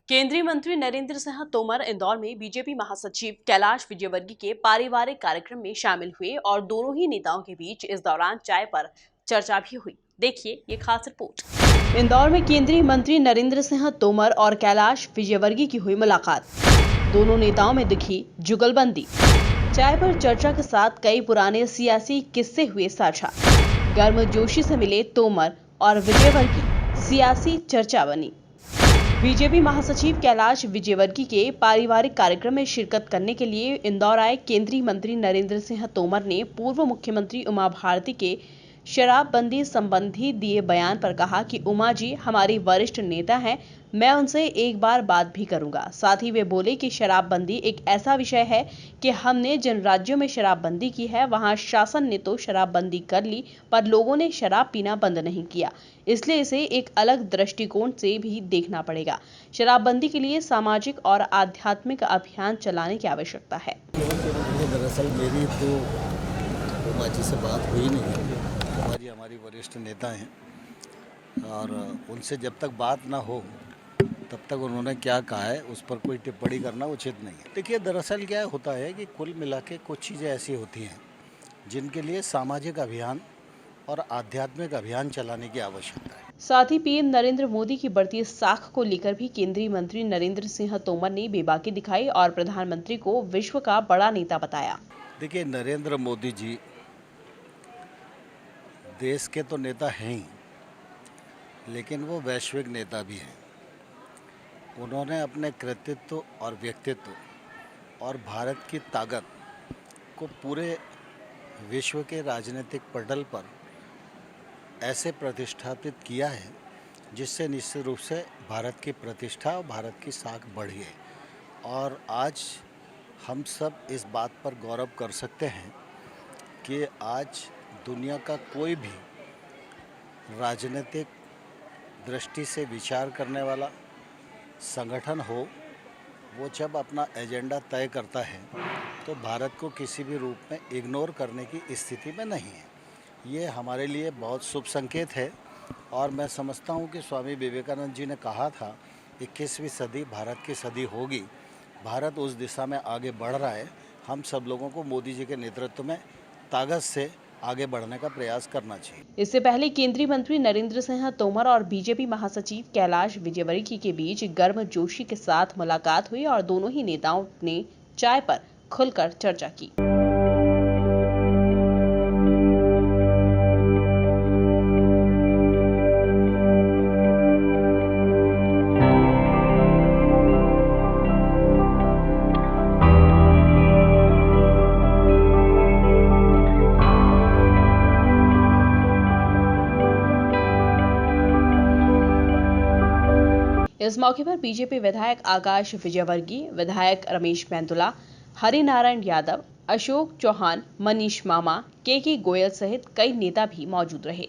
केंद्रीय मंत्री नरेंद्र सिंह तोमर इंदौर में बीजेपी महासचिव कैलाश विजयवर्गीय के पारिवारिक कार्यक्रम में शामिल हुए और दोनों ही नेताओं के बीच इस दौरान चाय पर चर्चा भी हुई। देखिए ये खास रिपोर्ट। इंदौर में केंद्रीय मंत्री नरेंद्र सिंह तोमर और कैलाश विजयवर्गीय की हुई मुलाकात। दोनों नेताओं में दिखी जुगलबंदी। चाय पर चर्चा के साथ कई पुराने सियासी किस्से हुए साझा। गर्मजोशी से मिले तोमर और विजयवर्गीय, सियासी चर्चा बनी। बीजेपी महासचिव कैलाश विजयवर्गीय के पारिवारिक कार्यक्रम में शिरकत करने के लिए इंदौर आए केंद्रीय मंत्री नरेंद्र सिंह तोमर ने पूर्व मुख्यमंत्री उमा भारती के शराबबंदी संबंधी दिए बयान पर कहा कि उमा जी हमारी वरिष्ठ नेता हैं, मैं उनसे एक बार बात भी करूंगा। साथ ही वे बोले कि शराबबंदी एक ऐसा विषय है कि हमने जिन राज्यों में शराबबंदी की है वहां शासन ने तो शराबबंदी कर ली, पर लोगों ने शराब पीना बंद नहीं किया, इसलिए इसे एक अलग दृष्टिकोण से भी देखना पड़ेगा। शराबबंदी के लिए सामाजिक और आध्यात्मिक अभियान चलाने की आवश्यकता है। दरअसल मेरी तो उमा जी से बात हुई नहीं। उमा जी हमारी वरिष्ठ नेता हैं और उनसे जब तक बात ना हो तब तक उन्होंने क्या कहा है उस पर कोई टिप्पणी करना उचित नहीं है। देखिए दरअसल क्या होता है कि कुल मिला के कुछ चीज़ें ऐसी होती हैं जिनके लिए सामाजिक अभियान और आध्यात्मिक अभियान चलाने की आवश्यकता है। साथ ही पीएम नरेंद्र मोदी की बढ़ती साख को लेकर भी केंद्रीय मंत्री नरेंद्र सिंह तोमर ने बेबाकी दिखाई और प्रधानमंत्री को विश्व का बड़ा नेता बताया। देखिए नरेंद्र मोदी जी देश के तो नेता हैं ही, लेकिन वो वैश्विक नेता भी हैं। उन्होंने अपने कृतित्व और व्यक्तित्व और भारत की ताकत को पूरे विश्व के राजनीतिक पटल पर ऐसे प्रतिष्ठापित किया है जिससे निश्चित रूप से भारत की प्रतिष्ठा और भारत की साख बढ़ी है। और आज हम सब इस बात पर गौरव कर सकते हैं कि आज दुनिया का कोई भी राजनीतिक दृष्टि से विचार करने वाला संगठन हो, वो जब अपना एजेंडा तय करता है तो भारत को किसी भी रूप में इग्नोर करने की स्थिति में नहीं है। ये हमारे लिए बहुत शुभ संकेत है और मैं समझता हूँ कि स्वामी विवेकानंद जी ने कहा था 21वीं सदी भारत की सदी होगी। भारत उस दिशा में आगे बढ़ रहा है। हम सब लोगों को मोदी जी के नेतृत्व में ताकत से आगे बढ़ने का प्रयास करना चाहिए। इससे पहले केंद्रीय मंत्री नरेंद्र सिंह तोमर और बीजेपी महासचिव कैलाश विजयवर्गीय के बीच गर्मजोशी के साथ मुलाकात हुई और दोनों ही नेताओं ने चाय पर खुलकर चर्चा की। इस मौके पर बीजेपी विधायक आकाश विजयवर्गीय, विधायक रमेश मेंदुला, हरिनारायण यादव, अशोक चौहान, मनीष मामा, के गोयल सहित कई नेता भी मौजूद रहे।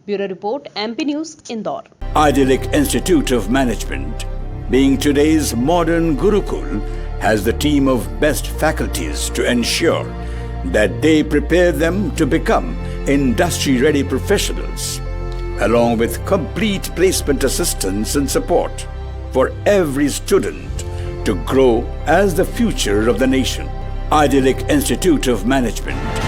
Bureau report, MP news, Indore. Idyllic Institute of Management, being today's modern Gurukul, has the team of best faculties to ensure that they prepare them to become industry-ready professionals, along with complete placement assistance and support for every student to grow as the future of the nation. Idyllic Institute of Management,